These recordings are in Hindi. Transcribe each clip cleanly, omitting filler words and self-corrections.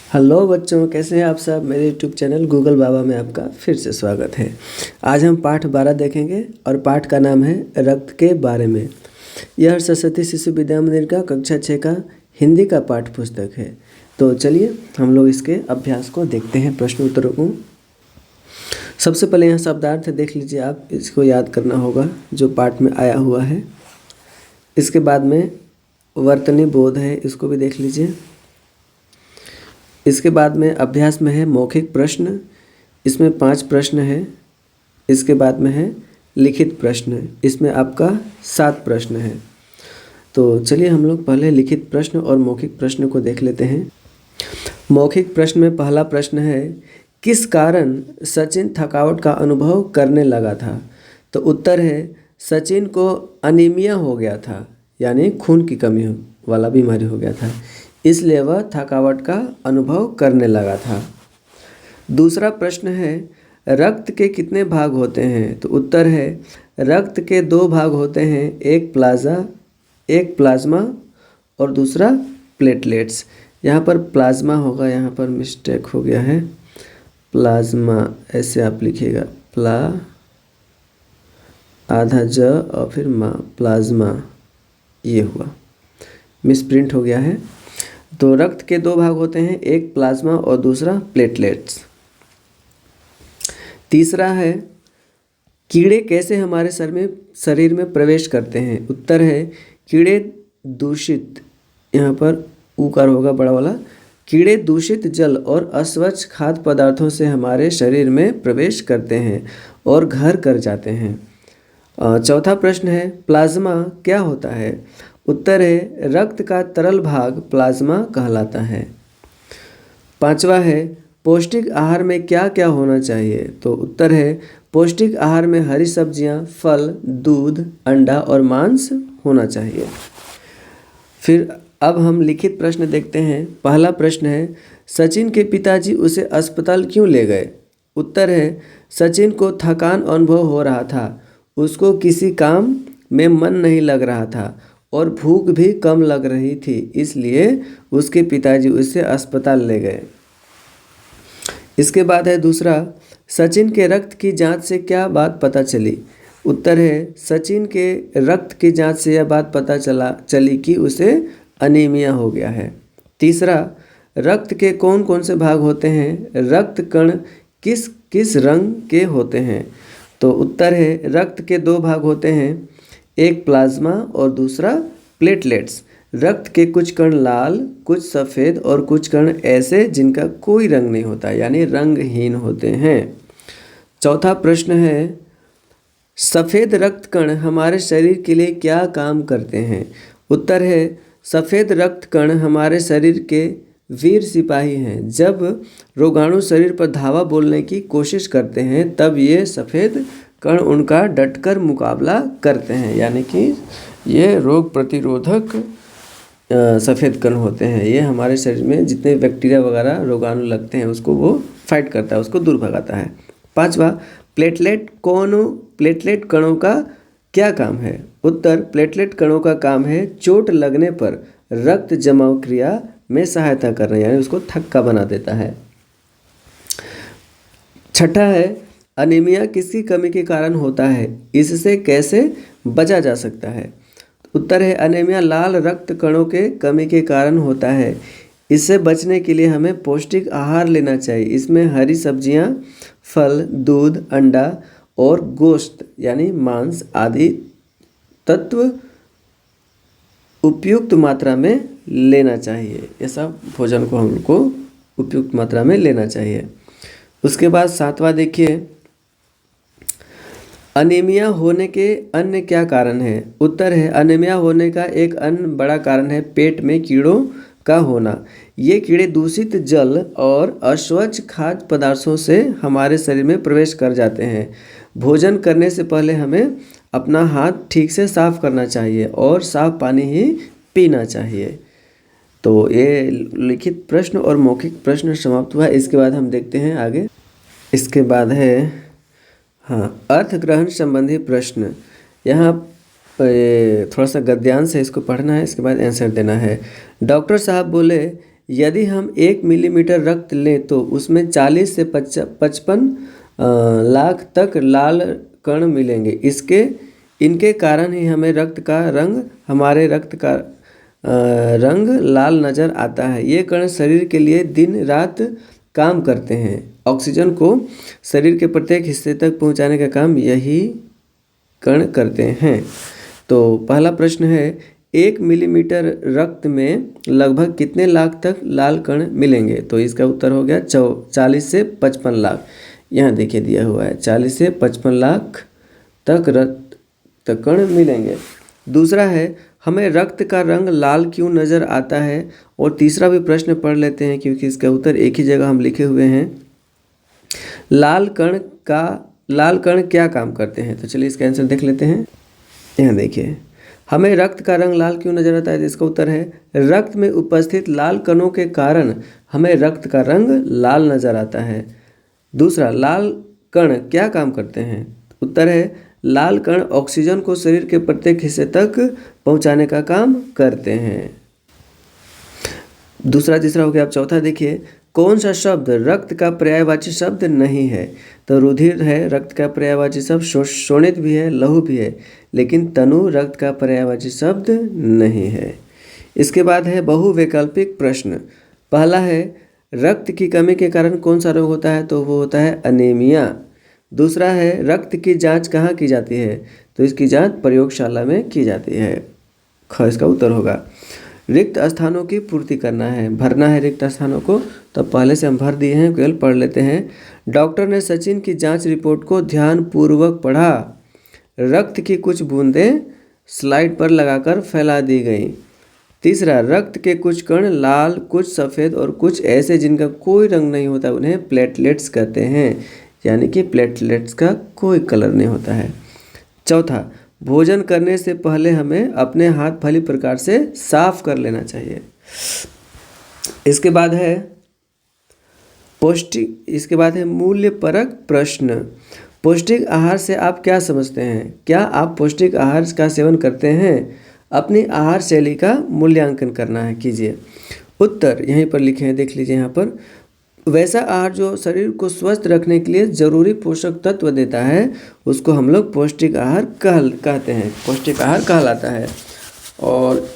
हेलो बच्चों, कैसे हैं आप सब। मेरे यूट्यूब चैनल गूगल बाबा में आपका फिर से स्वागत है। आज हम पाठ 12 देखेंगे और पाठ का नाम है रक्त के बारे में। यह सरस्वती शिशु विद्या मंदिर का कक्षा 6 का हिंदी का पाठ पुस्तक है। तो चलिए हम लोग इसके अभ्यास को देखते हैं, प्रश्न उत्तरों को। सबसे पहले यहाँ शब्दार्थ देख लीजिए, आप इसको याद करना होगा जो पाठ में आया हुआ है। इसके बाद में वर्तनी बोध है, इसको भी देख लीजिए। इसके बाद में अभ्यास में है मौखिक प्रश्न, इसमें 5 प्रश्न है। इसके बाद में है लिखित प्रश्न, इसमें आपका 7 प्रश्न है। तो चलिए हम लोग पहले लिखित प्रश्न और मौखिक प्रश्न को देख लेते हैं। मौखिक प्रश्न में पहला प्रश्न है, किस कारण सचिन थकावट का अनुभव करने लगा था। तो उत्तर है, सचिन को अनीमिया हो गया था, यानी खून की कमी वाला बीमारी हो गया था, इसलिए वह थकावट का अनुभव करने लगा था। दूसरा प्रश्न है, रक्त के कितने भाग होते हैं। तो उत्तर है, रक्त के 2 भाग होते हैं, एक प्लाज्मा और दूसरा प्लेटलेट्स। यहाँ पर प्लाज्मा होगा, यहाँ पर मिस्टेक हो गया है, प्लाज्मा ऐसे आप लिखिएगा, आधा ज और फिर मा, प्लाज्मा, ये हुआ मिसप्रिंट हो गया है। तो रक्त के 2 भाग होते हैं, एक प्लाज्मा और दूसरा प्लेटलेट्स। तीसरा है, कीड़े कैसे हमारे शरीर में प्रवेश करते हैं। उत्तर है, कीड़े दूषित, यहाँ पर ऊकार होगा बड़ा वाला, कीड़े दूषित जल और अस्वच्छ खाद्य पदार्थों से हमारे शरीर में प्रवेश करते हैं और घर कर जाते हैं। चौथा प्रश्न है, प्लाज्मा क्या होता है। उत्तर है, रक्त का तरल भाग प्लाज्मा कहलाता है। पांचवा है, पौष्टिक आहार में क्या क्या होना चाहिए। तो उत्तर है, पौष्टिक आहार में हरी सब्जियां, फल, दूध, अंडा और मांस होना चाहिए। फिर अब हम लिखित प्रश्न देखते हैं। पहला प्रश्न है, सचिन के पिताजी उसे अस्पताल क्यों ले गए। उत्तर है, सचिन को थकान अनुभव हो रहा था, उसको किसी काम में मन नहीं लग रहा था और भूख भी कम लग रही थी, इसलिए उसके पिताजी उसे अस्पताल ले गए। इसके बाद है दूसरा, सचिन के रक्त की जांच से क्या बात पता चली। उत्तर है, सचिन के रक्त की जांच से यह बात पता चली कि उसे अनीमिया हो गया है। तीसरा, रक्त के कौन कौन से भाग होते हैं, रक्त कण किस किस रंग के होते हैं। तो उत्तर है, रक्त के 2 भाग होते हैं, एक प्लाज्मा और दूसरा प्लेटलेट्स। रक्त के कुछ कण लाल, कुछ सफ़ेद और कुछ कण ऐसे जिनका कोई रंग नहीं होता, यानी रंगहीन होते हैं। चौथा प्रश्न है, सफ़ेद रक्त कण हमारे शरीर के लिए क्या काम करते हैं। उत्तर है, सफ़ेद रक्त कण हमारे शरीर के वीर सिपाही हैं। जब रोगाणु शरीर पर धावा बोलने की कोशिश करते हैं, तब ये सफ़ेद कण उनका डटकर मुकाबला करते हैं, यानी कि ये रोग प्रतिरोधक सफ़ेद कण होते हैं। ये हमारे शरीर में जितने बैक्टीरिया वगैरह रोगाणु लगते हैं उसको वो फाइट करता है, उसको दूर भगाता है। पांचवा, प्लेटलेट कणों का क्या काम है। उत्तर, प्लेटलेट कणों का काम है चोट लगने पर रक्त जमाव क्रिया में सहायता करना, यानी उसको थक्का बना देता है। छठा है, अनीमिया किसकी कमी के कारण होता है, इससे कैसे बचा जा सकता है। उत्तर है, अनीमिया लाल रक्त कणों के कमी के कारण होता है। इससे बचने के लिए हमें पौष्टिक आहार लेना चाहिए। इसमें हरी सब्जियां, फल, दूध, अंडा और गोश्त यानी मांस आदि तत्व उपयुक्त मात्रा में लेना चाहिए। ये सब भोजन को हमको उपयुक्त मात्रा में लेना चाहिए। उसके बाद 7वां देखिए, अनीमिया होने के अन्य क्या कारण है। उत्तर है, अनीमिया होने का एक अन्य बड़ा कारण है पेट में कीड़ों का होना। ये कीड़े दूषित जल और अस्वच्छ खाद्य पदार्थों से हमारे शरीर में प्रवेश कर जाते हैं। भोजन करने से पहले हमें अपना हाथ ठीक से साफ करना चाहिए और साफ पानी ही पीना चाहिए। तो ये लिखित प्रश्न और मौखिक प्रश्न समाप्त हुआ। इसके बाद हम देखते हैं आगे। इसके बाद है अर्थ ग्रहण संबंधी प्रश्न। यहाँ थोड़ा सा गद्यांश है, इसको पढ़ना है, इसके बाद आंसर देना है। डॉक्टर साहब बोले, यदि हम 1 मिलीमीटर रक्त लें तो उसमें 40 से 55 लाख तक लाल कण मिलेंगे। इनके कारण ही हमें हमारे रक्त का रंग लाल नज़र आता है। ये कण शरीर के लिए दिन रात काम करते हैं। ऑक्सीजन को शरीर के प्रत्येक हिस्से तक पहुंचाने का काम यही कण करते हैं। तो पहला प्रश्न है, 1 मिलीमीटर रक्त में लगभग कितने लाख तक लाल कण मिलेंगे? तो इसका उत्तर हो गया 40 से 55 लाख। यहाँ देखिए दिया हुआ है 40 से 55 लाख तक रक्त कण मिलेंगे। दूसरा है, हमें रक्त का रंग लाल क्यों नज़र आता है? और तीसरा भी प्रश्न पढ़ लेते हैं क्योंकि इसका उत्तर एक ही जगह हम लिखे हुए हैं। लाल कण क्या काम करते हैं? तो चलिए इसका आंसर देख लेते हैं। यहाँ देखिए, हमें रक्त का रंग लाल क्यों नजर आता है? तो इसका उत्तर है, रक्त में उपस्थित लाल कणों के कारण हमें रक्त का रंग लाल नजर आता है। दूसरा, लाल कण क्या काम करते हैं? उत्तर है, लाल कण ऑक्सीजन को शरीर के प्रत्येक हिस्से तक पहुंचाने का काम करते हैं। दूसरा तीसरा हो गया। अब चौथा देखिए, कौन सा शब्द रक्त का पर्यायवाची शब्द नहीं है? तो रुधिर है रक्त का पर्यायवाची शब्द, शोणित भी है, लहू भी है, लेकिन तनु रक्त का पर्यायवाची शब्द नहीं है। इसके बाद है बहुवैकल्पिक प्रश्न। पहला है, रक्त की कमी के कारण कौन सा रोग होता है? तो वो होता है अनीमिया। दूसरा है, रक्त की जांच कहाँ की जाती है? तो इसकी जांच प्रयोगशाला में की जाती है। इसका उत्तर होगा। रिक्त स्थानों की पूर्ति करना है, भरना है रिक्त स्थानों को, तो पहले से हम भर दिए हैं, केवल पढ़ लेते हैं। डॉक्टर ने सचिन की जांच रिपोर्ट को ध्यानपूर्वक पढ़ा। रक्त की कुछ बूंदें स्लाइड पर लगाकर फैला दी गई। तीसरा, रक्त के कुछ कण लाल, कुछ सफ़ेद और कुछ ऐसे जिनका कोई रंग नहीं होता, उन्हें प्लेटलेट्स कहते हैं, यानी कि प्लेटलेट्स का कोई कलर नहीं होता है। चौथा, भोजन करने से पहले हमें अपने हाथ भली प्रकार से साफ कर लेना चाहिए। इसके बाद है मूल्यपरक प्रश्न। पौष्टिक आहार से आप क्या समझते हैं? क्या आप पौष्टिक आहार का सेवन करते हैं? अपनी आहार शैली का मूल्यांकन करना है, कीजिए। उत्तर यहीं पर लिखे हैं, देख लीजिए यहाँ पर। वैसा आहार जो शरीर को स्वस्थ रखने के लिए जरूरी पोषक तत्व देता है, उसको हम लोग पौष्टिक आहार कहते हैं, पौष्टिक आहार कहलाता है। और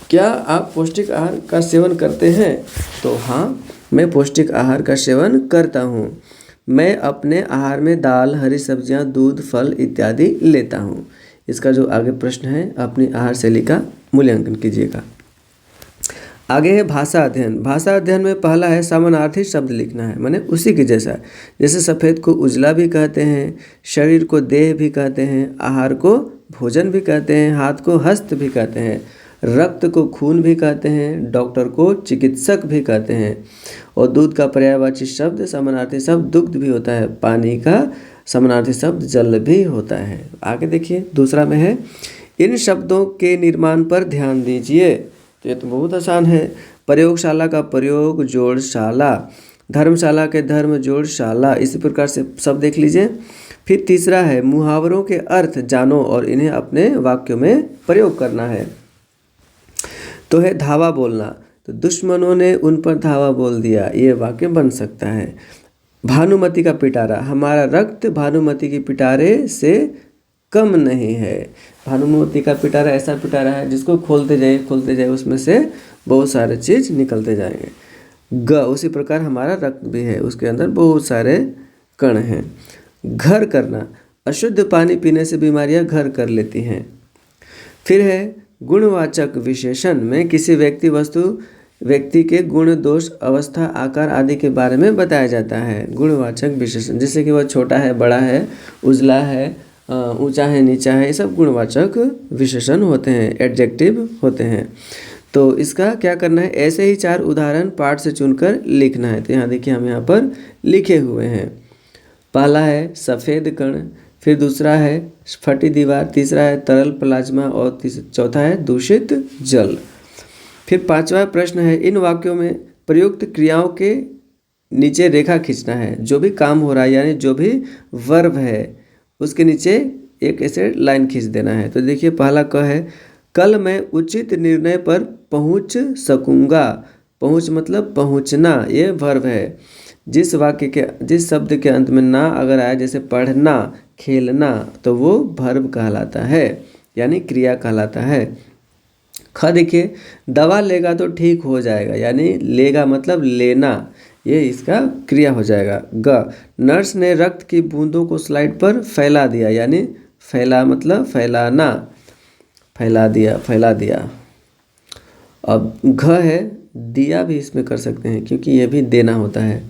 क्या आप पौष्टिक आहार का सेवन करते हैं? तो हाँ, मैं पौष्टिक आहार का सेवन करता हूँ। मैं अपने आहार में दाल, हरी सब्जियाँ, दूध, फल इत्यादि लेता हूँ। इसका जो आगे प्रश्न है, अपनी आहार शैली का मूल्यांकन कीजिएगा। आगे है भाषा अध्ययन। भाषा अध्ययन में पहला है, समानार्थी शब्द लिखना है, माने उसी के जैसा। जैसे सफ़ेद को उजला भी कहते हैं, शरीर को देह भी कहते हैं, आहार को भोजन भी कहते हैं, हाथ को हस्त भी कहते हैं, रक्त को खून भी कहते हैं, डॉक्टर को चिकित्सक भी कहते हैं। और दूध का पर्यायवाची शब्द समानार्थी शब्द दुग्ध भी होता है, पानी का समानार्थी शब्द जल भी होता है। आगे देखिए, दूसरा में है, इन शब्दों के निर्माण पर ध्यान दीजिए। तो ये तो बहुत आसान है। प्रयोगशाला का प्रयोग जोड़शाला, धर्मशाला के धर्म जोड़शाला, इसी प्रकार से सब देख लीजिए। फिर तीसरा है, मुहावरों के अर्थ जानो और इन्हें अपने वाक्यों में प्रयोग करना है। तो है धावा बोलना, तो दुश्मनों ने उन पर धावा बोल दिया, ये वाक्य बन सकता है। भानुमति का पिटारा, हमारा रक्त भानुमति की पिटारे से कम नहीं है। भानुमति का पिटारा ऐसा पिटारा है जिसको खोलते जाए उसमें से बहुत सारे चीज़ निकलते जाएंगे। उसी प्रकार हमारा रक्त भी है, उसके अंदर बहुत सारे कण हैं। घर करना, अशुद्ध पानी पीने से बीमारियां घर कर लेती हैं। फिर है गुणवाचक विशेषण में किसी व्यक्ति के गुण, दोष, अवस्था, आकार आदि के बारे में बताया जाता है। गुणवाचक विशेषण, जैसे कि वह छोटा है, बड़ा है, उजला है, ऊंचा है, नीचा है, ये सब गुणवाचक विशेषण होते हैं, एडजेक्टिव होते हैं। तो इसका क्या करना है, ऐसे ही 4 उदाहरण पाठ से चुनकर लिखना है। तो यहाँ देखिए, हम यहाँ पर लिखे हुए हैं। पहला है सफ़ेद कण, फिर दूसरा है फटी दीवार, तीसरा है तरल प्लाज्मा और चौथा है दूषित जल। फिर 5वां प्रश्न है, इन वाक्यों में प्रयुक्त क्रियाओं के नीचे रेखा खींचना है। जो भी काम हो रहा है, यानी जो भी वर्ब है, उसके नीचे एक ऐसे लाइन खींच देना है। तो देखिए, पहला क है, कल मैं उचित निर्णय पर पहुंच सकूंगा। पहुँच मतलब पहुँचना, ये वर्ब है। जिस शब्द के अंत में ना अगर आए, जैसे पढ़ना, खेलना, तो वो वर्ब कहलाता है, यानी क्रिया कहलाता है। ख देखिए, दवा लेगा तो ठीक हो जाएगा, यानी लेगा मतलब लेना, ये इसका क्रिया हो जाएगा। ग, नर्स ने रक्त की बूंदों को स्लाइड पर फैला दिया, यानी फैला मतलब फैलाना, फैला दिया, फैला दिया। अब घ है, दिया भी इसमें कर सकते हैं क्योंकि ये भी देना होता है।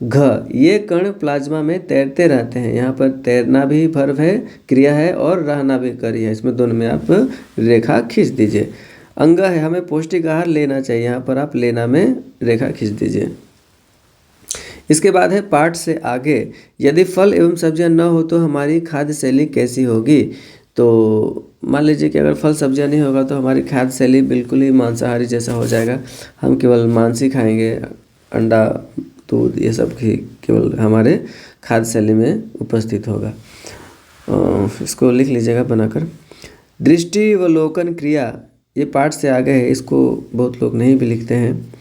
घ, ये कण प्लाज्मा में तैरते रहते हैं, यहाँ पर तैरना भी वर्ब है, क्रिया है, और रहना भी क्रिया है, इसमें दोनों में आप रेखा खींच दीजिए। अंग है, हमें पौष्टिक आहार लेना चाहिए, यहाँ पर आप लेना में रेखा खींच दीजिए। इसके बाद है पाठ से आगे, यदि फल एवं सब्जियां न हो तो हमारी खाद्य शैली कैसी होगी। तो मान लीजिए कि अगर फल सब्जियां नहीं होगा तो हमारी खाद्य शैली बिल्कुल ही मांसाहारी जैसा हो जाएगा, हम केवल मांस ही खाएंगे, अंडा, दूध, ये सब ही केवल हमारे खाद्य शैली में उपस्थित होगा। इसको लिख लीजिएगा बनाकर। दृष्टिवलोकन क्रिया, ये पाठ से आगे है, इसको बहुत लोग नहीं भी लिखते हैं।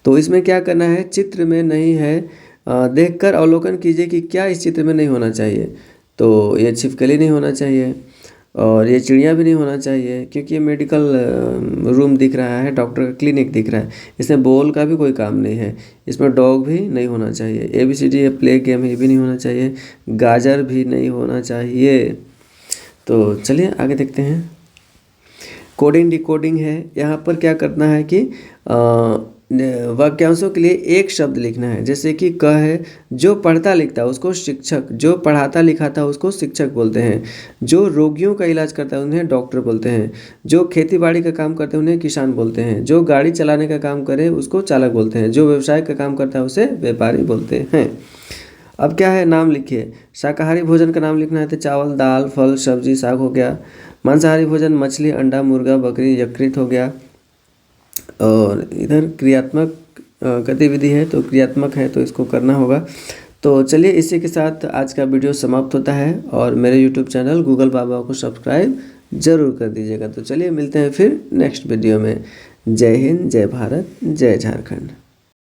तो इसमें क्या करना है, चित्र में नहीं है, देखकर अवलोकन कीजिए कि क्या इस चित्र में नहीं होना चाहिए। तो ये छिपकली नहीं होना चाहिए, और ये चिड़िया भी नहीं होना चाहिए, क्योंकि ये मेडिकल रूम दिख रहा है, डॉक्टर का क्लिनिक दिख रहा है, इसमें बॉल का भी कोई काम नहीं है, इसमें डॉग भी नहीं होना चाहिए, ABCD ये प्ले गेम ये भी नहीं होना चाहिए, गाजर भी नहीं होना चाहिए। तो चलिए आगे देखते हैं। कोडिंग डिकोडिंग है, यहाँ पर क्या करना है कि वाक्यांशों के लिए एक शब्द लिखना है, जैसे कि क है, जो पढ़ता लिखता है उसको शिक्षक, जो पढ़ाता लिखाता है उसको शिक्षक बोलते हैं, जो रोगियों का इलाज करता है उन्हें डॉक्टर बोलते हैं, जो खेती बाड़ी का काम करते हैं उन्हें किसान बोलते हैं, जो गाड़ी चलाने का काम करे उसको चालक बोलते हैं, जो व्यवसाय का काम करता है उसे व्यापारी बोलते हैं। अब क्या है, नाम लिखिए। शाकाहारी भोजन का नाम लिखना है तो चावल, दाल, फल, सब्जी, साग हो गया। मांसाहारी भोजन मछली, अंडा, मुर्गा, बकरी, यकृत हो गया। और इधर क्रियात्मक गतिविधि है तो क्रियात्मक है तो इसको करना होगा। तो चलिए इसी के साथ आज का वीडियो समाप्त होता है, और मेरे यूट्यूब चैनल गूगल बाबा को सब्सक्राइब ज़रूर कर दीजिएगा। तो चलिए मिलते हैं फिर नेक्स्ट वीडियो में। जय हिंद, जय भारत, जय झारखंड।